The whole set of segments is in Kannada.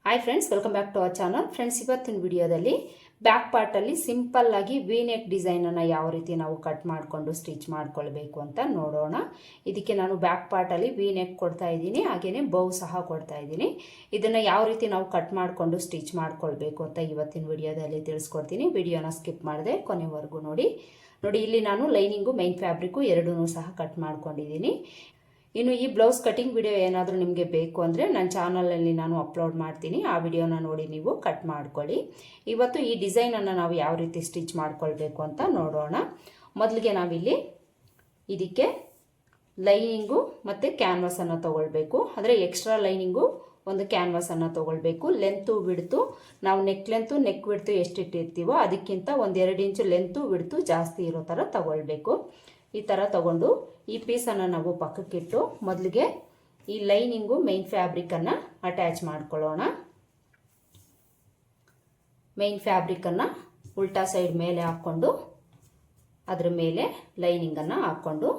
Hi friends, welcome back to our channel. Friends, ಇವತ್ತಿನ ವಿಡಿಯೋದಲ್ಲಿ ಬ್ಯಾಕ್ ಪಾರ್ಟಲ್ಲಿ ಸಿಂಪಲ್ ಆಗಿ ವಿ ನೆಕ್ ಡಿಸೈನನ್ನು ಯಾವ ರೀತಿ ನಾವು ಕಟ್ ಮಾಡಿಕೊಂಡು ಸ್ಟಿಚ್ ಮಾಡ್ಕೊಳ್ಬೇಕು ಅಂತ ನೋಡೋಣ. ಇದಕ್ಕೆ ನಾನು ಬ್ಯಾಕ್ ಪಾರ್ಟಲ್ಲಿ ವಿ ನೆಕ್ ಕೊಡ್ತಾ ಇದ್ದೀನಿ, ಹಾಗೆಯೇ ಬೌ ಸಹ ಕೊಡ್ತಾ ಇದ್ದೀನಿ. ಇದನ್ನು ಯಾವ ರೀತಿ ನಾವು ಕಟ್ ಮಾಡಿಕೊಂಡು ಸ್ಟಿಚ್ ಮಾಡ್ಕೊಳ್ಬೇಕು ಅಂತ ಇವತ್ತಿನ ವಿಡಿಯೋದಲ್ಲಿ ತಿಳಿಸ್ಕೊಡ್ತೀನಿ. ವಿಡಿಯೋನ ಸ್ಕಿಪ್ ಮಾಡದೆ ಕೊನೆವರೆಗೂ ನೋಡಿ. ಇಲ್ಲಿ ನಾನು ಲೈನಿಂಗು ಮೈನ್ ಫ್ಯಾಬ್ರಿಕ್ಕು ಎರಡೂ ಸಹ ಕಟ್ ಮಾಡ್ಕೊಂಡಿದ್ದೀನಿ. ಇನ್ನು ಈ ಬ್ಲೌಸ್ ಕಟಿಂಗ್ ವಿಡಿಯೋ ಏನಾದರೂ ನಿಮಗೆ ಬೇಕು ಅಂದರೆ ನನ್ನ ಚಾನಲಲ್ಲಿ ನಾನು ಅಪ್ಲೋಡ್ ಮಾಡ್ತೀನಿ, ಆ ವಿಡಿಯೋನ ನೋಡಿ ನೀವು ಕಟ್ ಮಾಡ್ಕೊಳ್ಳಿ. ಇವತ್ತು ಈ ಡಿಸೈನನ್ನು ನಾವು ಯಾವ ರೀತಿ ಸ್ಟಿಚ್ ಮಾಡ್ಕೊಳ್ಬೇಕು ಅಂತ ನೋಡೋಣ. ಮೊದಲಿಗೆ ನಾವಿಲ್ಲಿ ಇದಕ್ಕೆ ಲೈನಿಂಗು ಮತ್ತು ಕ್ಯಾನ್ವಾಸನ್ನು ತೊಗೊಳ್ಬೇಕು. ಅಂದರೆ ಎಕ್ಸ್ಟ್ರಾ ಲೈನಿಂಗು ಒಂದು ಕ್ಯಾನ್ವಾಸನ್ನು ತೊಗೊಳ್ಬೇಕು. ಲೆಂತು ಬಿಡ್ತು ನಾವು ನೆಕ್ ವಿಡ್ತು ಎಷ್ಟಿಟ್ಟಿರ್ತೀವೋ ಅದಕ್ಕಿಂತ ಒಂದು 2 ಇಂಚು ಲೆಂತು ಬಿಡ್ತು ಜಾಸ್ತಿ ಇರೋ ಥರ ತೊಗೊಳ್ಬೇಕು. ಈ ಥರ ತಗೊಂಡು ಈ ಪೀಸನ್ನು ನಾವು ಪಕ್ಕಕ್ಕಿಟ್ಟು ಮೊದಲಿಗೆ ಈ ಲೈನಿಂಗು ಮೈನ್ ಫ್ಯಾಬ್ರಿಕನ್ನು ಅಟ್ಯಾಚ್ ಮಾಡ್ಕೊಳ್ಳೋಣ. ಮೈನ್ ಫ್ಯಾಬ್ರಿಕನ್ನು ಉಲ್ಟಾ ಸೈಡ್ ಮೇಲೆ ಹಾಕ್ಕೊಂಡು ಅದ್ರ ಮೇಲೆ ಲೈನಿಂಗನ್ನು ಹಾಕ್ಕೊಂಡು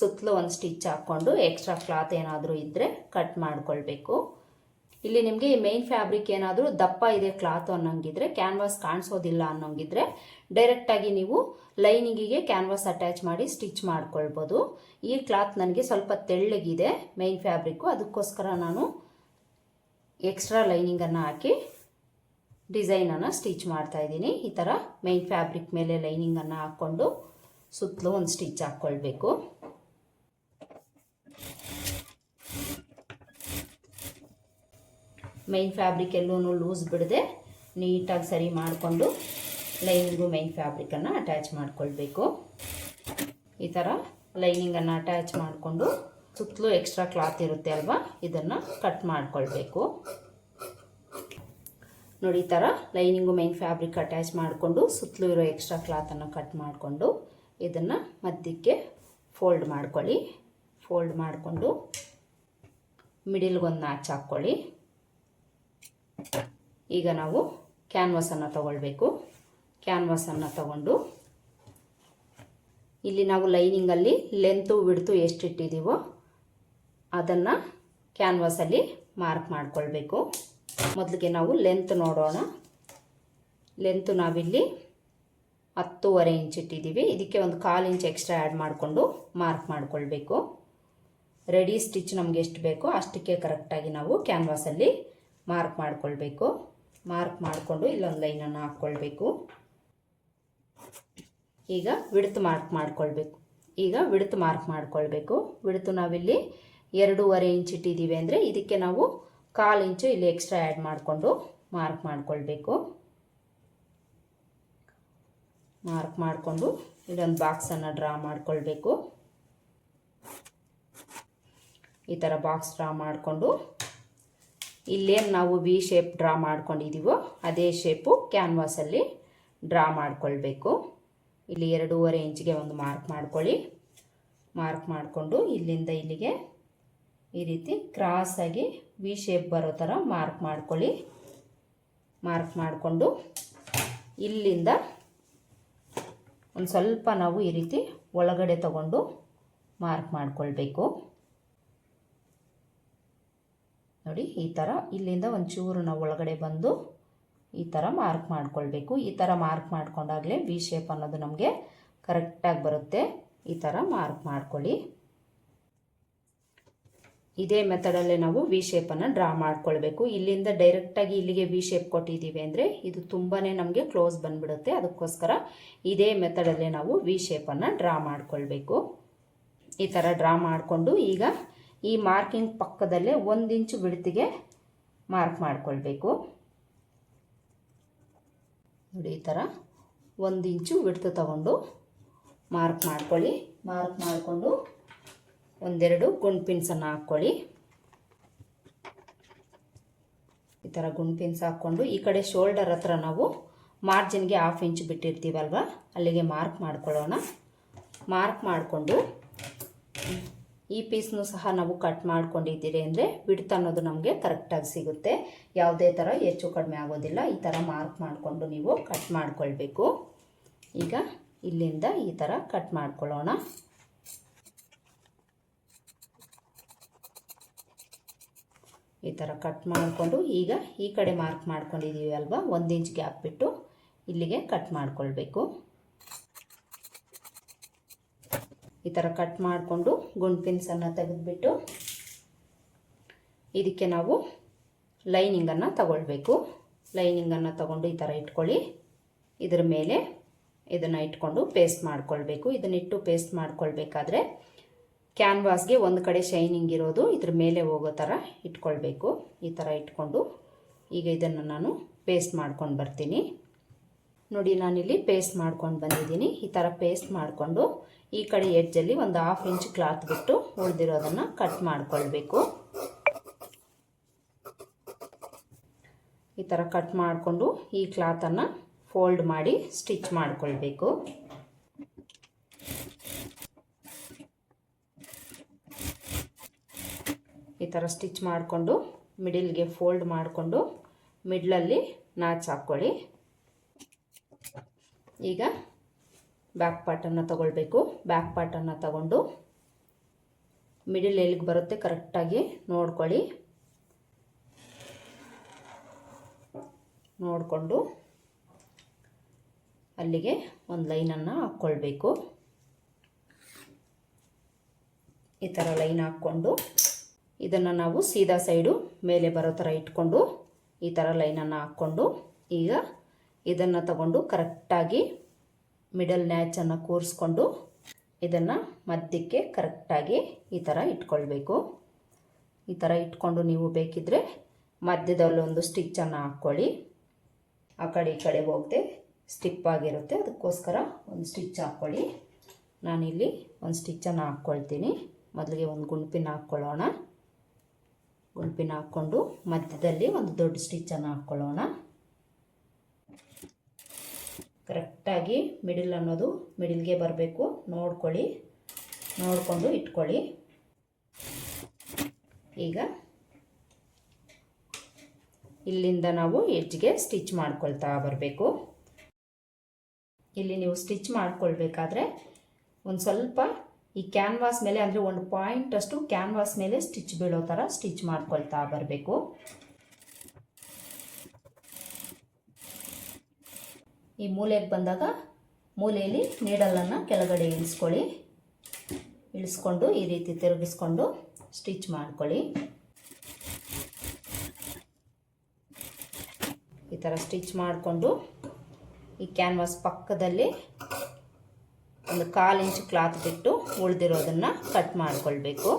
ಸುತ್ತಲೂ ಒಂದು ಸ್ಟಿಚ್ ಹಾಕ್ಕೊಂಡು ಎಕ್ಸ್ಟ್ರಾ ಕ್ಲಾತ್ ಏನಾದರೂ ಇದ್ದರೆ ಕಟ್ ಮಾಡ್ಕೊಳ್ಬೇಕು. ಇಲ್ಲಿ ನಿಮಗೆ ಈ ಮೈನ್ ಫ್ಯಾಬ್ರಿಕ್ ಏನಾದರೂ ದಪ್ಪ ಇದೆ ಕ್ಲಾತು ಅನ್ನೋಂಗಿದ್ರೆ, ಕ್ಯಾನ್ವಾಸ್ ಕಾಣಿಸೋದಿಲ್ಲ ಅನ್ನೋಂಗಿದ್ರೆ ಡೈರೆಕ್ಟಾಗಿ ನೀವು ಲೈನಿಂಗಿಗೆ ಕ್ಯಾನ್ವಾಸ್ ಅಟ್ಯಾಚ್ ಮಾಡಿ ಸ್ಟಿಚ್ ಮಾಡ್ಕೊಳ್ಬೋದು. ಈ ಕ್ಲಾತ್ ನನಗೆ ಸ್ವಲ್ಪ ತೆಳ್ಳಗಿದೆ ಮೈನ್ ಫ್ಯಾಬ್ರಿಕ್ಕು, ಅದಕ್ಕೋಸ್ಕರ ನಾನು ಎಕ್ಸ್ಟ್ರಾ ಲೈನಿಂಗನ್ನು ಹಾಕಿ ಡಿಸೈನನ್ನು ಸ್ಟಿಚ್ ಮಾಡ್ತಾ ಇದ್ದೀನಿ. ಈ ಥರ ಮೈನ್ ಫ್ಯಾಬ್ರಿಕ್ ಮೇಲೆ ಲೈನಿಂಗನ್ನು ಹಾಕ್ಕೊಂಡು ಸುತ್ತಲೂ ಒಂದು ಸ್ಟಿಚ್ ಹಾಕ್ಕೊಳ್ಬೇಕು. ಮೈನ್ ಫ್ಯಾಬ್ರಿಕ್ ಎಲ್ಲೂ ಲೂಸ್ ಬಿಡದೆ ನೀಟಾಗಿ ಸರಿ ಮಾಡಿಕೊಂಡು ಲೈನಿಂಗು ಮೈನ್ ಫ್ಯಾಬ್ರಿಕನ್ನು ಅಟ್ಯಾಚ್ ಮಾಡ್ಕೊಳ್ಬೇಕು. ಈ ಥರ ಲೈನಿಂಗನ್ನು ಅಟ್ಯಾಚ್ ಮಾಡಿಕೊಂಡು ಸುತ್ತಲೂ ಎಕ್ಸ್ಟ್ರಾ ಕ್ಲಾತ್ ಇರುತ್ತೆ ಅಲ್ವಾ, ಇದನ್ನು ಕಟ್ ಮಾಡ್ಕೊಳ್ಬೇಕು. ನೋಡಿ, ಈ ಥರ ಲೈನಿಂಗು ಮೈನ್ ಫ್ಯಾಬ್ರಿಕ್ ಅಟ್ಯಾಚ್ ಮಾಡಿಕೊಂಡು ಸುತ್ತಲೂ ಇರೋ ಎಕ್ಸ್ಟ್ರಾ ಕ್ಲಾತನ್ನು ಕಟ್ ಮಾಡಿಕೊಂಡು ಇದನ್ನು ಮಧ್ಯಕ್ಕೆ ಫೋಲ್ಡ್ ಮಾಡ್ಕೊಳ್ಳಿ. ಫೋಲ್ಡ್ ಮಾಡಿಕೊಂಡು ಮಿಡಿಲ್ಗೊಂದು ನಾಚ್ ಹಾಕ್ಕೊಳ್ಳಿ. ಈಗ ನಾವು ಕ್ಯಾನ್ವಾಸನ್ನು ತಗೊಳ್ಬೇಕು. ಕ್ಯಾನ್ವಾಸನ್ನು ತಗೊಂಡು ಇಲ್ಲಿ ನಾವು ಲೈನಿಂಗಲ್ಲಿ ಲೆಂತು ವಿಡ್ತು ಎಷ್ಟಿಟ್ಟಿದ್ದೀವೋ ಅದನ್ನು ಕ್ಯಾನ್ವಾಸಲ್ಲಿ ಮಾರ್ಕ್ ಮಾಡ್ಕೊಳ್ಬೇಕು. ಮೊದಲಿಗೆ ನಾವು ಲೆಂತ್ ನೋಡೋಣ. ಲೆಂತು ನಾವಿಲ್ಲಿ 10.5 ಇಂಚ್ ಇಟ್ಟಿದ್ದೀವಿ. ಇದಕ್ಕೆ ಒಂದು 1/4 ಇಂಚ್ ಎಕ್ಸ್ಟ್ರಾ ಆ್ಯಡ್ ಮಾಡಿಕೊಂಡು ಮಾರ್ಕ್ ಮಾಡ್ಕೊಳ್ಬೇಕು. ರೆಡಿ ಸ್ಟಿಚ್ ನಮಗೆ ಎಷ್ಟು ಬೇಕೋ ಅಷ್ಟಕ್ಕೆ ಕರೆಕ್ಟಾಗಿ ನಾವು ಕ್ಯಾನ್ವಾಸಲ್ಲಿ ಮಾರ್ಕ್ ಮಾಡ್ಕೊಳ್ಬೇಕು. ಮಾರ್ಕ್ ಮಾಡಿಕೊಂಡು ಇಲ್ಲೊಂದು ಲೈನನ್ನು ಹಾಕ್ಕೊಳ್ಬೇಕು. ಈಗ ವಿಡ್ತ್ ಮಾರ್ಕ್ ಮಾಡ್ಕೊಳ್ಬೇಕು. ವಿಡ್ತು ನಾವಿಲ್ಲಿ 2.5 ಇಂಚ್ ಇಟ್ಟಿದ್ದೀವಿ ಅಂದರೆ ಇದಕ್ಕೆ ನಾವು 1/4 ಇಂಚು ಇಲ್ಲಿ ಎಕ್ಸ್ಟ್ರಾ ಆ್ಯಡ್ ಮಾಡಿಕೊಂಡು ಮಾರ್ಕ್ ಮಾಡ್ಕೊಳ್ಬೇಕು. ಮಾರ್ಕ್ ಮಾಡಿಕೊಂಡು ಇಲ್ಲೊಂದು ಬಾಕ್ಸನ್ನು ಡ್ರಾ ಮಾಡ್ಕೊಳ್ಬೇಕು. ಈ ಥರ ಬಾಕ್ಸ್ ಡ್ರಾ ಮಾಡಿಕೊಂಡು ಇಲ್ಲೇನು ನಾವು ವಿ ಶೇಪ್ ಡ್ರಾ ಮಾಡ್ಕೊಂಡಿದ್ದೀವೋ ಅದೇ ಶೇಪು ಕ್ಯಾನ್ವಾಸಲ್ಲಿ ಡ್ರಾ ಮಾಡ್ಕೊಳ್ಬೇಕು. ಇಲ್ಲಿ 2.5 ಇಂಚಿಗೆ ಒಂದು ಮಾರ್ಕ್ ಮಾಡ್ಕೊಳ್ಳಿ. ಮಾರ್ಕ್ ಮಾಡಿಕೊಂಡು ಇಲ್ಲಿಂದ ಇಲ್ಲಿಗೆ ಈ ರೀತಿ ಕ್ರಾಸಾಗಿ ವಿ ಶೇಪ್ ಬರೋ ಥರ ಮಾರ್ಕ್ ಮಾಡ್ಕೊಳ್ಳಿ. ಮಾರ್ಕ್ ಮಾಡಿಕೊಂಡು ಇಲ್ಲಿಂದ ಒಂದು ಸ್ವಲ್ಪ ನಾವು ಈ ರೀತಿ ಒಳಗಡೆ ತಗೊಂಡು ಮಾರ್ಕ್ ಮಾಡ್ಕೊಳ್ಬೇಕು. ನೋಡಿ, ಈ ಥರ ಇಲ್ಲಿಂದ ಒಂಚೂರು ನಾವು ಒಳಗಡೆ ಬಂದು ಈ ಥರ ಮಾರ್ಕ್ ಮಾಡ್ಕೊಳ್ಬೇಕು. ಈ ಥರ ಮಾರ್ಕ್ ಮಾಡ್ಕೊಂಡಾಗಲೇ ವಿ ಶೇಪ್ ಅನ್ನೋದು ನಮಗೆ ಕರೆಕ್ಟಾಗಿ ಬರುತ್ತೆ. ಈ ಥರ ಮಾರ್ಕ್ ಮಾಡ್ಕೊಳ್ಳಿ. ಇದೇ ಮೆಥಡಲ್ಲೇ ನಾವು ವಿ ಶೇಪನ್ನು ಡ್ರಾ ಮಾಡ್ಕೊಳ್ಬೇಕು. ಇಲ್ಲಿಂದ ಡೈರೆಕ್ಟಾಗಿ ಇಲ್ಲಿಗೆ ವಿ ಶೇಪ್ ಕೊಟ್ಟಿದ್ದೀವಿ ಅಂದರೆ ಇದು ತುಂಬಾ ನಮಗೆ ಕ್ಲೋಸ್ ಬಂದುಬಿಡುತ್ತೆ. ಅದಕ್ಕೋಸ್ಕರ ಇದೇ ಮೆಥಡಲ್ಲೇ ನಾವು ವಿ ಶೇಪನ್ನು ಡ್ರಾ ಮಾಡ್ಕೊಳ್ಬೇಕು. ಈ ಥರ ಡ್ರಾ ಮಾಡಿಕೊಂಡು ಈಗ ಈ ಮಾರ್ಕಿಂಗ್ ಪಕ್ಕದಲ್ಲೇ 1 ಇಂಚು ಬಿಡ್ತಿಗೆ ಮಾರ್ಕ್ ಮಾಡ್ಕೊಳ್ಬೇಕು. ನೋಡಿ, ಈ ಥರ 1 ಇಂಚು ಬಿಡ್ತು ತಗೊಂಡು ಮಾರ್ಕ್ ಮಾಡ್ಕೊಳ್ಳಿ. ಮಾರ್ಕ್ ಮಾಡಿಕೊಂಡು ಒಂದೆರಡು ಗುಂಡ್ ಪಿನ್ಸನ್ನು ಹಾಕ್ಕೊಳ್ಳಿ. ಈ ಥರ ಗುಂಡ್ ಪಿನ್ಸ್ ಹಾಕ್ಕೊಂಡು ಈ ಕಡೆ ಶೋಲ್ಡರ್ ಹತ್ರ ನಾವು ಮಾರ್ಜಿನ್ಗೆ 1/2 ಇಂಚ್ ಬಿಟ್ಟಿರ್ತೀವಲ್ವ ಅಲ್ಲಿಗೆ ಮಾರ್ಕ್ ಮಾಡ್ಕೊಳ್ಳೋಣ. ಮಾರ್ಕ್ ಮಾಡಿಕೊಂಡು ಈ ಪೀಸ್ನೂ ಸಹ ನಾವು ಕಟ್ ಮಾಡ್ಕೊಂಡಿದ್ದೀರಿ ಅಂದರೆ ಬಿಡ್ತು ಅನ್ನೋದು ನಮಗೆ ಕರೆಕ್ಟಾಗಿ ಸಿಗುತ್ತೆ. ಯಾವುದೇ ಥರ ಹೆಚ್ಚು ಕಡಿಮೆ ಆಗೋದಿಲ್ಲ. ಈ ಥರ ಮಾರ್ಕ್ ಮಾಡಿಕೊಂಡು ನೀವು ಕಟ್ ಮಾಡ್ಕೊಳ್ಬೇಕು. ಈಗ ಇಲ್ಲಿಂದ ಈ ಥರ ಕಟ್ ಮಾಡ್ಕೊಳ್ಳೋಣ. ಈ ಥರ ಕಟ್ ಮಾಡಿಕೊಂಡು ಈಗ ಈ ಕಡೆ ಮಾರ್ಕ್ ಮಾಡ್ಕೊಂಡಿದ್ದೀವಿ ಅಲ್ವಾ, 1 ಇಂಚ್ ಗ್ಯಾಪ್ ಬಿಟ್ಟು ಇಲ್ಲಿಗೆ ಕಟ್ ಮಾಡ್ಕೊಳ್ಬೇಕು. ಈ ಥರ ಕಟ್ ಮಾಡಿಕೊಂಡು ಗುಂಡು ಪಿನ್ಸನ್ನು ತೆಗೆದುಬಿಟ್ಟು ಇದಕ್ಕೆ ನಾವು ಲೈನಿಂಗನ್ನು ತಗೊಳ್ಬೇಕು. ಲೈನಿಂಗನ್ನು ತಗೊಂಡು ಈ ಥರ ಇಟ್ಕೊಳ್ಳಿ. ಇದರ ಮೇಲೆ ಇದನ್ನು ಇಟ್ಕೊಂಡು ಪೇಸ್ಟ್ ಮಾಡ್ಕೊಳ್ಬೇಕು. ಇದನ್ನಿಟ್ಟು ಪೇಸ್ಟ್ ಮಾಡ್ಕೊಳ್ಬೇಕಾದ್ರೆ ಕ್ಯಾನ್ವಾಸ್ಗೆ ಒಂದು ಕಡೆ ಶೈನಿಂಗ್ ಇರೋದು ಇದ್ರ ಮೇಲೆ ಹೋಗೋ ಥರ ಇಟ್ಕೊಳ್ಬೇಕು. ಈ ಥರ ಇಟ್ಕೊಂಡು ಈಗ ಇದನ್ನು ನಾನು ಪೇಸ್ಟ್ ಮಾಡ್ಕೊಂಡು ಬರ್ತೀನಿ. ನೋಡಿ, ನಾನಿಲ್ಲಿ ಪೇಸ್ಟ್ ಮಾಡ್ಕೊಂಡು ಬಂದಿದ್ದೀನಿ. ಈ ಥರ ಪೇಸ್ಟ್ ಮಾಡಿಕೊಂಡು ಈ ಕಡೆ ಎಡ್ಜಲ್ಲಿ ಒಂದು 1/2 ಇಂಚ್ ಕ್ಲಾತ್ ಬಿಟ್ಟು ಉಳಿದಿರೋದನ್ನು ಕಟ್ ಮಾಡ್ಕೊಳ್ಬೇಕು. ಈ ಥರ ಕಟ್ ಮಾಡಿಕೊಂಡು ಈ ಕ್ಲಾತನ್ನು ಫೋಲ್ಡ್ ಮಾಡಿ ಸ್ಟಿಚ್ ಮಾಡಿಕೊಳ್ಬೇಕು. ಈ ಥರ ಸ್ಟಿಚ್ ಮಾಡಿಕೊಂಡು ಮಿಡಿಲ್ಗೆ ಫೋಲ್ಡ್ ಮಾಡಿಕೊಂಡು ಮಿಡ್ಲಲ್ಲಿ ನಾಚ್ ಹಾಕ್ಕೊಳ್ಳಿ. ಈಗ ಬ್ಯಾಕ್ ಪಾರ್ಟನ್ನು ತಗೊಳ್ಬೇಕು. ಬ್ಯಾಕ್ ಪಾರ್ಟನ್ನು ತಗೊಂಡು ಮಿಡಿಲ್ ಎಲ್ಲಿಗೆ ಬರುತ್ತೆ ಕರೆಕ್ಟಾಗಿ ನೋಡ್ಕೊಳ್ಳಿ. ನೋಡಿಕೊಂಡು ಅಲ್ಲಿಗೆ ಒಂದು ಲೈನನ್ನು ಹಾಕ್ಕೊಳ್ಬೇಕು. ಈ ಥರ ಲೈನ್ ಹಾಕ್ಕೊಂಡು ಇದನ್ನು ನಾವು ಸೀದಾ ಸೈಡು ಮೇಲೆ ಬರೋ ಥರ ಇಟ್ಕೊಂಡು ಈ ಥರ ಲೈನನ್ನು ಹಾಕ್ಕೊಂಡು ಈಗ ಇದನ್ನು ತಗೊಂಡು ಕರೆಕ್ಟಾಗಿ ಮಿಡಲ್ ನ್ಯಾಚನ್ನು ಕೂರಿಸ್ಕೊಂಡು ಇದನ್ನು ಮಧ್ಯಕ್ಕೆ ಕರೆಕ್ಟಾಗಿ ಈ ಥರ ಇಟ್ಕೊಳ್ಬೇಕು. ಈ ಥರ ಇಟ್ಕೊಂಡು ನೀವು ಬೇಕಿದ್ದರೆ ಮಧ್ಯದಲ್ಲೊಂದು ಸ್ಟಿಚ್ಚನ್ನು ಹಾಕ್ಕೊಳ್ಳಿ. ಆ ಕಡೆ ಈ ಕಡೆ ಹೋಗದೆ ಸ್ಟಿಪ್ ಆಗಿರುತ್ತೆ, ಅದಕ್ಕೋಸ್ಕರ ಒಂದು ಸ್ಟಿಚ್ ಹಾಕ್ಕೊಳ್ಳಿ. ನಾನಿಲ್ಲಿ ಒಂದು ಸ್ಟಿಚ್ಚನ್ನು ಹಾಕ್ಕೊಳ್ತೀನಿ. ಮೊದಲಿಗೆ ಒಂದು ಗುಂಡ್ಪಿನ ಹಾಕ್ಕೊಳ್ಳೋಣ. ಗುಂಡ್ಪಿನ ಹಾಕ್ಕೊಂಡು ಮಧ್ಯದಲ್ಲಿ ಒಂದು ದೊಡ್ಡ ಸ್ಟಿಚ್ಚನ್ನು ಹಾಕ್ಕೊಳ್ಳೋಣ. ಕರೆಕ್ಟಾಗಿ ಮಿಡಿಲ್ ಅನ್ನೋದು ಮಿಡಿಲ್ಗೆ ಬರಬೇಕು, ನೋಡ್ಕೊಳ್ಳಿ. ನೋಡಿಕೊಂಡು ಇಟ್ಕೊಳ್ಳಿ. ಈಗ ಇಲ್ಲಿಂದ ನಾವು ಎಡ್ಜ್ಗೆ ಸ್ಟಿಚ್ ಮಾಡ್ಕೊಳ್ತಾ ಬರಬೇಕು. ಇಲ್ಲಿ ನೀವು ಸ್ಟಿಚ್ ಮಾಡ್ಕೊಳ್ಬೇಕಾದ್ರೆ ಒಂದು ಸ್ವಲ್ಪ ಈ ಕ್ಯಾನ್ವಾಸ್ ಮೇಲೆ ಅಂದರೆ 1 ಪಾಯಿಂಟ್ ಅಷ್ಟು ಕ್ಯಾನ್ವಾಸ್ ಮೇಲೆ ಸ್ಟಿಚ್ ಬೀಳೋ ಥರ ಸ್ಟಿಚ್ ಮಾಡ್ಕೊಳ್ತಾ ಬರಬೇಕು. ಈ ಮೂಲೆಗೆ ಬಂದಾಗ ಮೂಲೆಯಲ್ಲಿ ನೀಡಲನ್ನು ಕೆಳಗಡೆ ಇಳಿಸ್ಕೊಳ್ಳಿ. ಇಳಿಸ್ಕೊಂಡು ಈ ರೀತಿ ತಿರುಗಿಸ್ಕೊಂಡು ಸ್ಟಿಚ್ ಮಾಡ್ಕೊಳ್ಳಿ. ಈ ಥರ ಸ್ಟಿಚ್ ಮಾಡಿಕೊಂಡು ಈ ಕ್ಯಾನ್ವಾಸ್ ಪಕ್ಕದಲ್ಲಿ ಒಂದು 1/4 ಇಂಚ್ ಕ್ಲಾತ್ ಬಿಟ್ಟು ಉಳಿದಿರೋದನ್ನು ಕಟ್ ಮಾಡಿಕೊಳ್ಬೇಕು.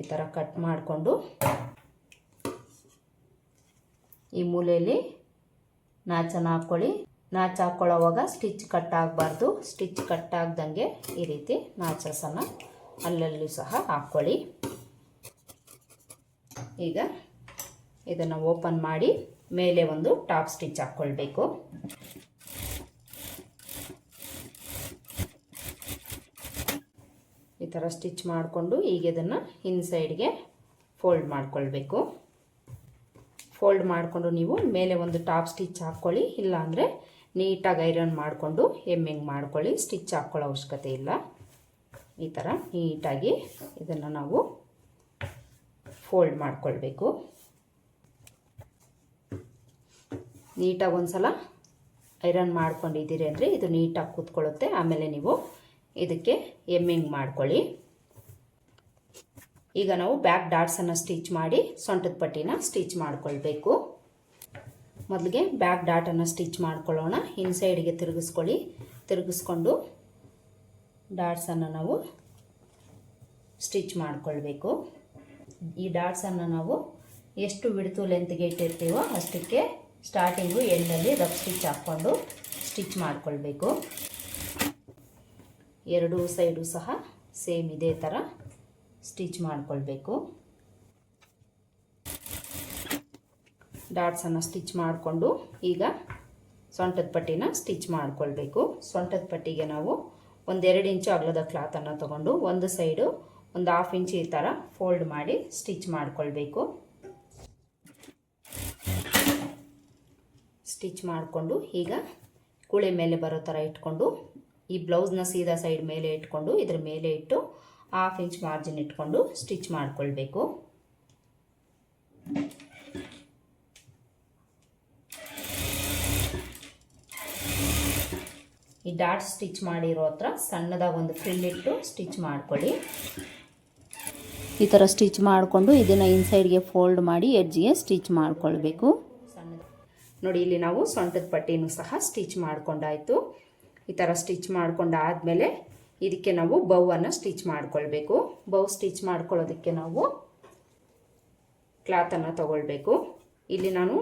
ಈ ಥರ ಕಟ್ ಮಾಡಿಕೊಂಡು ಈ ಮೂಲೆಯಲ್ಲಿ ನಾಚನ್ನು ಹಾಕ್ಕೊಳ್ಳಿ. ನಾಚು ಹಾಕ್ಕೊಳ್ಳೋವಾಗ ಸ್ಟಿಚ್ ಕಟ್ ಆಗಬಾರ್ದು. ಸ್ಟಿಚ್ ಕಟ್ ಆಗ್ದಂಗೆ ಈ ರೀತಿ ನಾಚಸನ್ನು ಅಲ್ಲಲ್ಲೂ ಸಹ ಹಾಕ್ಕೊಳ್ಳಿ. ಈಗ ಇದನ್ನು ಓಪನ್ ಮಾಡಿ ಮೇಲೆ ಒಂದು ಟಾಪ್ ಸ್ಟಿಚ್ ಹಾಕ್ಕೊಳ್ಬೇಕು. ಈ ಥರ ಸ್ಟಿಚ್ ಮಾಡಿಕೊಂಡು ಈಗ ಇದನ್ನು ಇನ್ಸೈಡ್ಗೆ ಫೋಲ್ಡ್ ಮಾಡ್ಕೊಳ್ಬೇಕು. ಫೋಲ್ಡ್ ಮಾಡಿಕೊಂಡು ನೀವು ಮೇಲೆ ಒಂದು ಟಾಪ್ ಸ್ಟಿಚ್ ಹಾಕ್ಕೊಳ್ಳಿ. ಇಲ್ಲಾಂದರೆ ನೀಟಾಗಿ ಐರನ್ ಮಾಡಿಕೊಂಡು ಎಮ್ಮಿಂಗ್ ಮಾಡ್ಕೊಳ್ಳಿ. ಸ್ಟಿಚ್ ಹಾಕ್ಕೊಳ್ಳೋ ಅವಶ್ಯಕತೆ ಇಲ್ಲ. ಈ ಥರ ನೀಟಾಗಿ ಇದನ್ನು ನಾವು ಫೋಲ್ಡ್ ಮಾಡ್ಕೊಳ್ಬೇಕು. ನೀಟಾಗಿ ಒಂದು ಸಲ ಐರನ್ ಮಾಡ್ಕೊಂಡಿದ್ದೀರಿ ಅಂದರೆ ಇದು ನೀಟಾಗಿ ಕೂತ್ಕೊಳ್ಳುತ್ತೆ. ಆಮೇಲೆ ನೀವು ಇದಕ್ಕೆ ಎಮ್ಮಿಂಗ್ ಮಾಡ್ಕೊಳ್ಳಿ. ಈಗ ನಾವು ಬ್ಯಾಕ್ ಡಾಟ್ಸನ್ನು ಸ್ಟಿಚ್ ಮಾಡಿ ಸೊಂಟದ ಪಟ್ಟಿನ ಸ್ಟಿಚ್ ಮಾಡ್ಕೊಳ್ಬೇಕು. ಮೊದಲಿಗೆ ಬ್ಯಾಕ್ ಡಾಟನ್ನು ಸ್ಟಿಚ್ ಮಾಡ್ಕೊಳ್ಳೋಣ. ಇನ್ಸೈಡ್ಗೆ ತಿರುಗಿಸ್ಕೊಳ್ಳಿ. ತಿರುಗಿಸ್ಕೊಂಡು ಡಾಟ್ಸನ್ನು ನಾವು ಸ್ಟಿಚ್ ಮಾಡ್ಕೊಳ್ಬೇಕು. ಈ ಡಾಟ್ಸನ್ನು ನಾವು ಎಷ್ಟು ವಿಡ್ತು ಲೆಂತ್ಗೆ ಇಟ್ಟಿರ್ತೀವೋ ಅಷ್ಟಕ್ಕೆ ಸ್ಟಾರ್ಟಿಂಗು ಎಂಡಲ್ಲಿ ರಫ್ ಸ್ಟಿಚ್ ಹಾಕ್ಕೊಂಡು ಸ್ಟಿಚ್ ಮಾಡ್ಕೊಳ್ಬೇಕು. ಎರಡೂ ಸೈಡು ಸಹ ಸೇಮ್ ಇದೇ ಥರ ಸ್ಟಿಚ್ ಮಾಡ್ಕೊಳ್ಬೇಕು. ಡಾಟ್ಸನ್ನು ಸ್ಟಿಚ್ ಮಾಡಿಕೊಂಡು ಈಗ ಸೊಂಟದ ಪಟ್ಟಿನ ಸ್ಟಿಚ್ ಮಾಡ್ಕೊಳ್ಬೇಕು. ಸೊಂಟದ ಪಟ್ಟಿಗೆ ನಾವು 1-2 ಇಂಚು ಅಗಲದ ಕ್ಲಾತನ್ನು ತಗೊಂಡು ಒಂದು ಸೈಡು ಒಂದು 1/2 ಇಂಚ್ ಈ ಥರ ಫೋಲ್ಡ್ ಮಾಡಿ ಸ್ಟಿಚ್ ಮಾಡ್ಕೊಳ್ಬೇಕು. ಸ್ಟಿಚ್ ಮಾಡಿಕೊಂಡು ಈಗ ಕುಳೆ ಮೇಲೆ ಬರೋ ಥರ ಇಟ್ಕೊಂಡು ಈ ಬ್ಲೌಸ್ನ ಸೀದಾ ಸೈಡ್ ಮೇಲೆ ಇಟ್ಕೊಂಡು ಇದ್ರ ಮೇಲೆ ಇಟ್ಟು ಹಾಫ್ ಇಂಚ್ ಮಾರ್ಜಿನ್ ಇಟ್ಕೊಂಡು ಸ್ಟಿಚ್ ಮಾಡ್ಕೊಳ್ಬೇಕು. ಈ ಡಾಟ್ ಸ್ಟಿಚ್ ಮಾಡಿರೋ ಹತ್ರ ಸಣ್ಣದಾಗಿ ಒಂದು ಫ್ರಿಲ್ ಇಟ್ಟು ಸ್ಟಿಚ್ ಮಾಡ್ಕೊಳ್ಳಿ. ಈ ಥರ ಸ್ಟಿಚ್ ಮಾಡಿಕೊಂಡು ಇದನ್ನು ಇನ್ಸೈಡ್ಗೆ ಫೋಲ್ಡ್ ಮಾಡಿ ಎಡ್ಜ್ಗೆ ಸ್ಟಿಚ್ ಮಾಡ್ಕೊಳ್ಬೇಕು. ನೋಡಿ, ಇಲ್ಲಿ ನಾವು ಸೊಂಟದ ಪಟ್ಟಿನೂ ಸಹ ಸ್ಟಿಚ್ ಮಾಡ್ಕೊಂಡಾಯಿತು. ಈ ಥರ ಸ್ಟಿಚ್ ಮಾಡ್ಕೊಂಡಾದಮೇಲೆ ಇದಕ್ಕೆ ನಾವು ಬೌವನ್ನು ಸ್ಟಿಚ್ ಮಾಡ್ಕೊಳ್ಬೇಕು. ಬೌ ಸ್ಟಿಚ್ ಮಾಡ್ಕೊಳ್ಳೋದಕ್ಕೆ ನಾವು ಕ್ಲಾತನ್ನು ತಗೊಳ್ಬೇಕು. ಇಲ್ಲಿ ನಾನು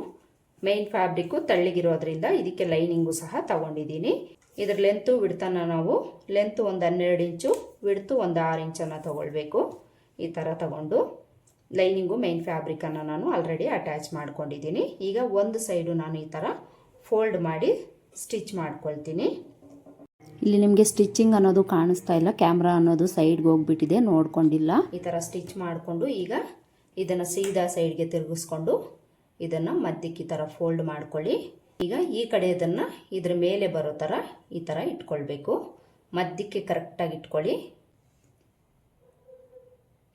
ಮೇನ್ ಫ್ಯಾಬ್ರಿಕ್ಕು ತಳ್ಳಿಗಿರೋದ್ರಿಂದ ಇದಕ್ಕೆ ಲೈನಿಂಗು ಸಹ ತಗೊಂಡಿದ್ದೀನಿ. ಇದರ ಲೆಂತು ವಿಡ್ತನ್ನು ನಾವು ಲೆಂತು ಒಂದು 12 ಇಂಚು, ವಿಡ್ತು ಒಂದು 6 ಇಂಚನ್ನು ತಗೊಳ್ಬೇಕು. ಈ ಥರ ತಗೊಂಡು ಲೈನಿಂಗು ಮೇನ್ ಫ್ಯಾಬ್ರಿಕನ್ನು ನಾನು ಆಲ್ರೆಡಿ ಅಟ್ಯಾಚ್ ಮಾಡ್ಕೊಂಡಿದ್ದೀನಿ. ಈಗ ಒಂದು ಸೈಡು ನಾನು ಈ ಥರ ಫೋಲ್ಡ್ ಮಾಡಿ ಸ್ಟಿಚ್ ಮಾಡ್ಕೊಳ್ತೀನಿ. ಇಲ್ಲಿ ನಿಮಗೆ ಸ್ಟಿಚಿಂಗ್ ಅನ್ನೋದು ಕಾಣಿಸ್ತಾ ಇಲ್ಲ, ಕ್ಯಾಮ್ರಾ ಅನ್ನೋದು ಸೈಡ್ಗೆ ಹೋಗ್ಬಿಟ್ಟಿದೆ, ನೋಡ್ಕೊಂಡಿಲ್ಲ. ಈ ಥರ ಸ್ಟಿಚ್ ಮಾಡಿಕೊಂಡು ಈಗ ಇದನ್ನು ಸೀದಾ ಸೈಡ್ಗೆ ತಿರುಗಿಸ್ಕೊಂಡು ಇದನ್ನು ಮಧ್ಯಕ್ಕೆ ಈ ಥರ ಫೋಲ್ಡ್ ಮಾಡ್ಕೊಳ್ಳಿ. ಈಗ ಈ ಕಡೆ ಇದನ್ನು ಇದ್ರ ಮೇಲೆ ಬರೋ ಥರ ಈ ಥರ ಇಟ್ಕೊಳ್ಬೇಕು. ಮಧ್ಯಕ್ಕೆ ಕರೆಕ್ಟಾಗಿ ಇಟ್ಕೊಳ್ಳಿ.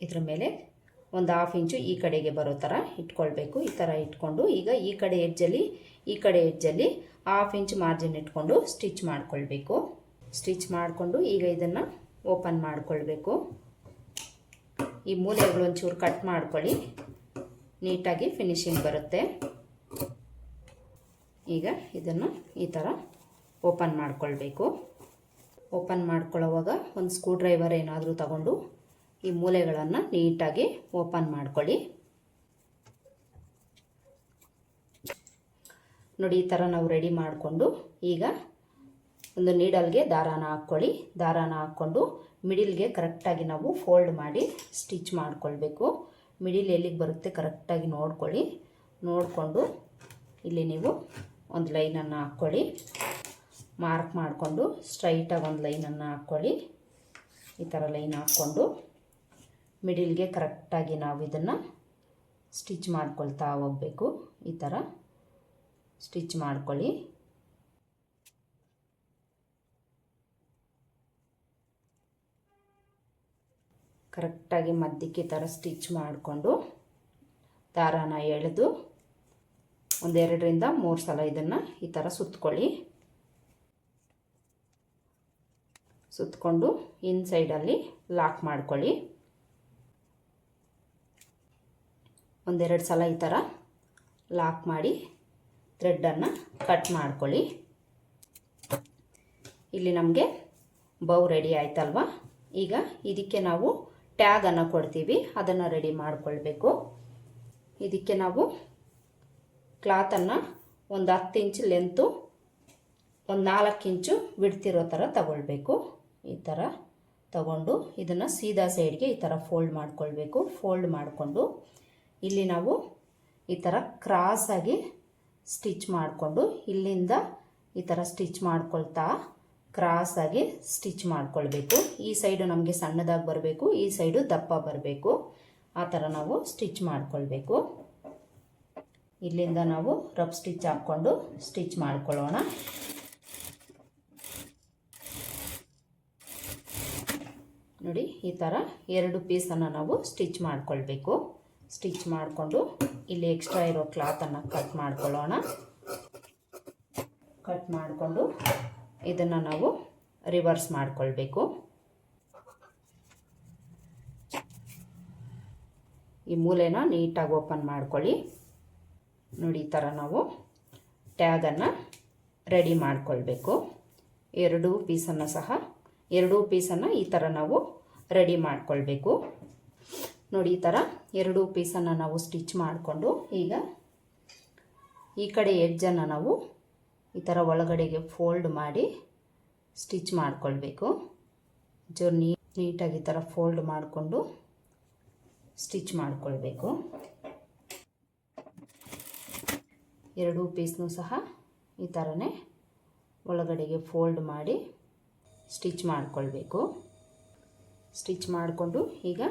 ಇದ್ರ ಮೇಲೆ ಒಂದು ಹಾಫ್ ಇಂಚು ಈ ಕಡೆಗೆ ಬರೋ ಥರ ಇಟ್ಕೊಳ್ಬೇಕು. ಈ ಥರ ಇಟ್ಕೊಂಡು ಈಗ ಈ ಕಡೆ ಎಡ್ಜಲ್ಲಿ ಹಾಫ್ ಇಂಚ್ ಮಾರ್ಜಿನ್ ಇಟ್ಕೊಂಡು ಸ್ಟಿಚ್ ಮಾಡ್ಕೊಳ್ಬೇಕು. ಸ್ಟಿಚ್ ಮಾಡಿಕೊಂಡು ಈಗ ಇದನ್ನು ಓಪನ್ ಮಾಡ್ಕೊಳ್ಬೇಕು. ಈ ಮೂಲೆಗಳು ಒಂಚೂರು ಕಟ್ ಮಾಡ್ಕೊಳ್ಳಿ, ನೀಟಾಗಿ ಫಿನಿಶಿಂಗ್ ಬರುತ್ತೆ. ಈಗ ಇದನ್ನು ಈ ಥರ ಓಪನ್ ಮಾಡ್ಕೊಳ್ಬೇಕು. ಓಪನ್ ಮಾಡ್ಕೊಳ್ಳೋವಾಗ ಒಂದು ಸ್ಕ್ರೂ ಡ್ರೈವರ್ ಏನಾದರೂ ತಗೊಂಡು ಈ ಮೂಲೆಗಳನ್ನು ನೀಟಾಗಿ ಓಪನ್ ಮಾಡ್ಕೊಳ್ಳಿ. ನೋಡಿ, ಈ ಥರ ನಾವು ರೆಡಿ ಮಾಡಿಕೊಂಡು ಈಗ ಒಂದು ನೀಡಲ್ಗೆ ದಾರಾನ ಹಾಕ್ಕೊಳ್ಳಿ. ದಾರಾನ ಹಾಕ್ಕೊಂಡು ಮಿಡಿಲ್ಗೆ ಕರೆಕ್ಟಾಗಿ ನಾವು ಫೋಲ್ಡ್ ಮಾಡಿ ಸ್ಟಿಚ್ ಮಾಡ್ಕೊಳ್ಬೇಕು. ಮಿಡಿಲ್ ಎಲ್ಲಿಗೆ ಬರುತ್ತೆ ಕರೆಕ್ಟಾಗಿ ನೋಡ್ಕೊಳ್ಳಿ. ನೋಡಿಕೊಂಡು ಇಲ್ಲಿ ನೀವು ಒಂದು ಲೈನನ್ನು ಹಾಕ್ಕೊಳ್ಳಿ. ಮಾರ್ಕ್ ಮಾಡಿಕೊಂಡು ಸ್ಟ್ರೈಟಾಗಿ ಒಂದು ಲೈನನ್ನು ಹಾಕ್ಕೊಳ್ಳಿ. ಈ ಥರ ಲೈನ್ ಹಾಕ್ಕೊಂಡು ಮಿಡಿಲ್ಗೆ ಕರೆಕ್ಟಾಗಿ ನಾವು ಇದನ್ನು ಸ್ಟಿಚ್ ಮಾಡ್ಕೊಳ್ತಾ ಹೋಗಬೇಕು. ಈ ಥರ ಸ್ಟಿಚ್ ಮಾಡ್ಕೊಳ್ಳಿ. ಕರೆಕ್ಟಾಗಿ ಮಧ್ಯಕ್ಕೆ ಈ ಥರ ಸ್ಟಿಚ್ ಮಾಡಿಕೊಂಡು ದಾರಾನ ಎಳೆದು ಒಂದು 2 ರಿಂದ 3 ಸಲ ಇದನ್ನು ಈ ಥರ ಸುತ್ತಕೊಳ್ಳಿ. ಸುತ್ತಕೊಂಡು ಇನ್ಸೈಡಲ್ಲಿ ಲಾಕ್ ಮಾಡ್ಕೊಳ್ಳಿ. ಒಂದೆರಡು ಸಲ ಈ ಥರ ಲಾಕ್ ಮಾಡಿ ಥ್ರೆಡ್ಡನ್ನು ಕಟ್ ಮಾಡ್ಕೊಳ್ಳಿ. ಇಲ್ಲಿ ನಮಗೆ ಬೌ ರೆಡಿ ಆಯ್ತಲ್ವ. ಈಗ ಇದಕ್ಕೆ ನಾವು ಟ್ಯಾಗನ್ನು ಕೊಡ್ತೀವಿ, ಅದನ್ನು ರೆಡಿ ಮಾಡ್ಕೊಳ್ಬೇಕು. ಇದಕ್ಕೆ ನಾವು ಕ್ಲಾತನ್ನು ಒಂದು 10 ಇಂಚ್ ಲೆಂತು, ಒಂದು 4 ಇಂಚು ಬಿಡ್ತಿರೋ ಥರ ತಗೊಳ್ಬೇಕು. ಈ ಥರ ತಗೊಂಡು ಇದನ್ನು ಸೀದಾ ಸೈಡ್ಗೆ ಈ ಥರ ಫೋಲ್ಡ್ ಮಾಡ್ಕೊಳ್ಬೇಕು. ಫೋಲ್ಡ್ ಮಾಡಿಕೊಂಡು ಇಲ್ಲಿ ನಾವು ಈ ಥರ ಕ್ರಾಸಾಗಿ ಸ್ಟಿಚ್ ಮಾಡಿಕೊಂಡು ಇಲ್ಲಿಂದ ಈ ಥರ ಸ್ಟಿಚ್ ಮಾಡ್ಕೊಳ್ತಾ ಕ್ರಾಸಾಗಿ ಸ್ಟಿಚ್ ಮಾಡ್ಕೊಳ್ಬೇಕು. ಈ ಸೈಡು ನಮಗೆ ಸಣ್ಣದಾಗಿ ಬರಬೇಕು, ಈ ಸೈಡು ದಪ್ಪ ಬರಬೇಕು. ಆ ಥರ ನಾವು ಸ್ಟಿಚ್ ಮಾಡ್ಕೊಳ್ಬೇಕು. ಇಲ್ಲಿಂದ ನಾವು ರಫ್ ಸ್ಟಿಚ್ ಹಾಕ್ಕೊಂಡು ಸ್ಟಿಚ್ ಮಾಡ್ಕೊಳ್ಳೋಣ. ನೋಡಿ, ಈ ಥರ 2 ಪೀಸನ್ನು ನಾವು ಸ್ಟಿಚ್ ಮಾಡ್ಕೊಳ್ಬೇಕು. ಸ್ಟಿಚ್ ಮಾಡಿಕೊಂಡು ಇಲ್ಲಿ ಎಕ್ಸ್ಟ್ರಾ ಇರೋ ಕ್ಲಾತನ್ನು ಕಟ್ ಮಾಡ್ಕೊಳ್ಳೋಣ. ಕಟ್ ಮಾಡಿಕೊಂಡು ಇದನ್ನು ನಾವು ರಿವರ್ಸ್ ಮಾಡ್ಕೊಳ್ಬೇಕು. ಈ ಮೂಲೆನ ನೀಟಾಗಿ ಓಪನ್ ಮಾಡ್ಕೊಳ್ಳಿ. ನೋಡಿ, ಈ ಥರ ನಾವು ಟ್ಯಾಗನ್ನು ರೆಡಿ ಮಾಡ್ಕೊಳ್ಬೇಕು. 2 ಪೀಸನ್ನು ಈ ಥರ ನಾವು ರೆಡಿ ಮಾಡ್ಕೊಳ್ಬೇಕು. ನೋಡಿ, ಈ ಥರ 2 ಪೀಸನ್ನು ನಾವು ಸ್ಟಿಚ್ ಮಾಡಿಕೊಂಡು ಈಗ ಈ ಕಡೆ ಎಡ್ಜನ್ನು ನಾವು ಈ ಥರ ಒಳಗಡೆಗೆ ಫೋಲ್ಡ್ ಮಾಡಿ ಸ್ಟಿಚ್ ಮಾಡ್ಕೊಳ್ಬೇಕು. ನೀಟಾಗಿ ಈ ಥರ ಫೋಲ್ಡ್ ಮಾಡಿಕೊಂಡು ಸ್ಟಿಚ್ ಮಾಡ್ಕೊಳ್ಬೇಕು. 2 ಪೀಸ್ನೂ ಸಹ ಈ ಥರನೇ ಒಳಗಡೆಗೆ ಫೋಲ್ಡ್ ಮಾಡಿ ಸ್ಟಿಚ್ ಮಾಡ್ಕೊಳ್ಬೇಕು. ಸ್ಟಿಚ್ ಮಾಡಿಕೊಂಡು ಈಗ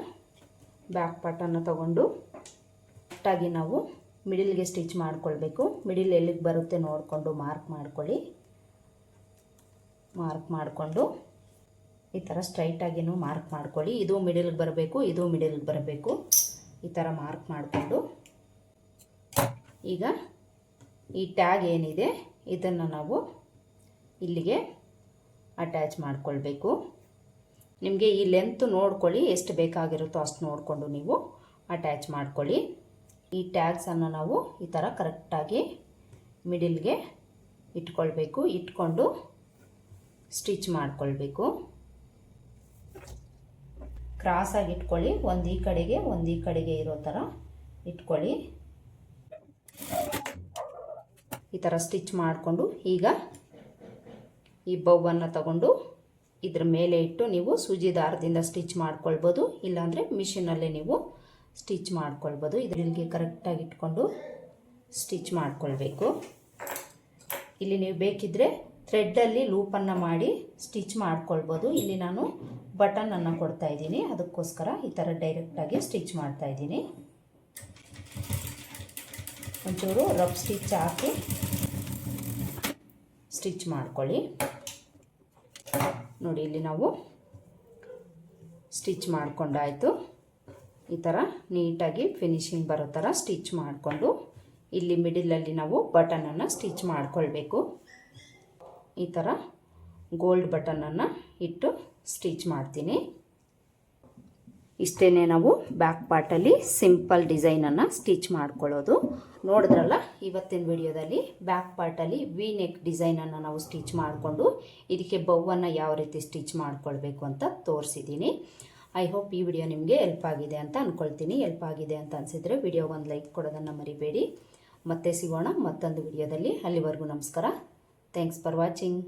ಬ್ಯಾಕ್ ಪಾರ್ಟನ್ನು ತಗೊಂಡು ಕರೆಕ್ಟಾಗಿ ನಾವು ಮಿಡಿಲ್ಗೆ ಸ್ಟಿಚ್ ಮಾಡ್ಕೊಳ್ಬೇಕು. ಮಿಡಿಲ್ ಎಲ್ಲಿಗೆ ಬರುತ್ತೆ ನೋಡಿಕೊಂಡು ಮಾರ್ಕ್ ಮಾಡ್ಕೊಳ್ಳಿ. ಮಾರ್ಕ್ ಮಾಡಿಕೊಂಡು ಈ ಥರ ಸ್ಟ್ರೈಟಾಗಿನೂ ಮಾರ್ಕ್ ಮಾಡ್ಕೊಳ್ಳಿ. ಇದು ಮಿಡಲ್ಗೆ ಬರಬೇಕು, ಇದು ಮಿಡಲ್ಗೆ ಬರಬೇಕು. ಈ ಥರ ಮಾರ್ಕ್ ಮಾಡಿಕೊಂಡು ಈಗ ಈ ಟ್ಯಾಗ್ ಏನಿದೆ ಇದನ್ನು ನಾವು ಇಲ್ಲಿಗೆ ಅಟ್ಯಾಚ್ ಮಾಡ್ಕೊಳ್ಬೇಕು. ನಿಮಗೆ ಈ ಲೆಂತ್ ನೋಡ್ಕೊಳ್ಳಿ, ಎಷ್ಟು ಬೇಕಾಗಿರುತ್ತೋ ಅಷ್ಟು ನೋಡಿಕೊಂಡು ನೀವು ಅಟ್ಯಾಚ್ ಮಾಡ್ಕೊಳ್ಳಿ. ಈ ಟ್ಯಾಗ್ಸನ್ನು ನಾವು ಈ ಥರ ಕರೆಕ್ಟಾಗಿ ಮಿಡಿಲ್ಗೆ ಇಟ್ಕೊಳ್ಬೇಕು. ಇಟ್ಕೊಂಡು ಸ್ಟಿಚ್ ಮಾಡ್ಕೊಳ್ಬೇಕು. ಕ್ರಾಸಾಗಿ ಇಟ್ಕೊಳ್ಳಿ, ಒಂದು ಈ ಕಡೆಗೆ ಇರೋ ಥರ ಇಟ್ಕೊಳ್ಳಿ. ಈ ಥರ ಸ್ಟಿಚ್ ಮಾಡಿಕೊಂಡು ಈಗ ಈ ಬೌವನ್ನು ತಗೊಂಡು ಇದ್ರ ಮೇಲೆ ಇಟ್ಟು ನೀವು ಸೂಜಿ ದಾರದಿಂದ ಸ್ಟಿಚ್ ಮಾಡ್ಕೊಳ್ಬೋದು, ಇಲ್ಲಾಂದರೆ ಮಿಷಿನಲ್ಲೇ ನೀವು ಸ್ಟಿಚ್ ಮಾಡ್ಕೊಳ್ಬೋದು. ಇದರಿಗೆ ಕರೆಕ್ಟಾಗಿ ಇಟ್ಕೊಂಡು ಸ್ಟಿಚ್ ಮಾಡ್ಕೊಳ್ಬೇಕು. ಇಲ್ಲಿ ನೀವು ಬೇಕಿದ್ದರೆ ಥ್ರೆಡ್ಡಲ್ಲಿ ಲೂಪನ್ನು ಮಾಡಿ ಸ್ಟಿಚ್ ಮಾಡ್ಕೊಳ್ಬೋದು. ಇಲ್ಲಿ ನಾನು ಬಟನನ್ನು ಕೊಡ್ತಾ ಇದ್ದೀನಿ, ಅದಕ್ಕೋಸ್ಕರ ಈ ಥರ ಡೈರೆಕ್ಟಾಗಿ ಸ್ಟಿಚ್ ಮಾಡ್ತಾ ಇದ್ದೀನಿ. ಒಂಚೂರು ರಫ್ ಸ್ಟಿಚ್ ಹಾಕಿ ಸ್ಟಿಚ್ ಮಾಡ್ಕೊಳ್ಳಿ. ನೋಡಿ, ಇಲ್ಲಿ ನಾವು ಸ್ಟಿಚ್ ಮಾಡ್ಕೊಂಡಾಯಿತು. ಈ ಥರ ನೀಟಾಗಿ ಫಿನಿಶಿಂಗ್ ಬರೋ ಥರ ಸ್ಟಿಚ್ ಮಾಡಿಕೊಂಡು ಇಲ್ಲಿ ಮಿಡಿಲಲ್ಲಿ ನಾವು ಬಟನನ್ನು ಸ್ಟಿಚ್ ಮಾಡ್ಕೊಳ್ಬೇಕು. ಈ ಥರ ಗೋಲ್ಡ್ ಬಟನನ್ನು ಇಟ್ಟು ಸ್ಟಿಚ್ ಮಾಡ್ತೀನಿ. ಇಷ್ಟೇ ನಾವು ಬ್ಯಾಕ್ ಪಾರ್ಟಲ್ಲಿ ಸಿಂಪಲ್ ಡಿಸೈನನ್ನು ಸ್ಟಿಚ್ ಮಾಡ್ಕೊಳ್ಳೋದು. ನೋಡಿದ್ರಲ್ಲ, ಇವತ್ತಿನ ವಿಡಿಯೋದಲ್ಲಿ ಬ್ಯಾಕ್ ಪಾರ್ಟಲ್ಲಿ ವಿ ನೆಕ್ ಡಿಸೈನನ್ನು ನಾವು ಸ್ಟಿಚ್ ಮಾಡಿಕೊಂಡು ಇದಕ್ಕೆ ಬೌವನ್ನು ಯಾವ ರೀತಿ ಸ್ಟಿಚ್ ಮಾಡ್ಕೊಳ್ಬೇಕು ಅಂತ ತೋರಿಸಿದ್ದೀನಿ. ಐ ಹೋಪ್ ಈ ವಿಡಿಯೋ ನಿಮಗೆ ಹೆಲ್ಪ್ ಆಗಿದೆ ಅಂತ ಅಂದ್ಕೊಳ್ತೀನಿ. ಹೆಲ್ಪ್ ಆಗಿದೆ ಅಂತ ಅನಿಸಿದರೆ ವಿಡಿಯೋಗೆ ಒಂದು ಲೈಕ್ ಕೊಡೋದನ್ನು ಮರಿಬೇಡಿ. ಮತ್ತೆ ಸಿಗೋಣ ಮತ್ತೊಂದು ವಿಡಿಯೋದಲ್ಲಿ. ಅಲ್ಲಿವರೆಗೂ ನಮಸ್ಕಾರ. Thanks for watching.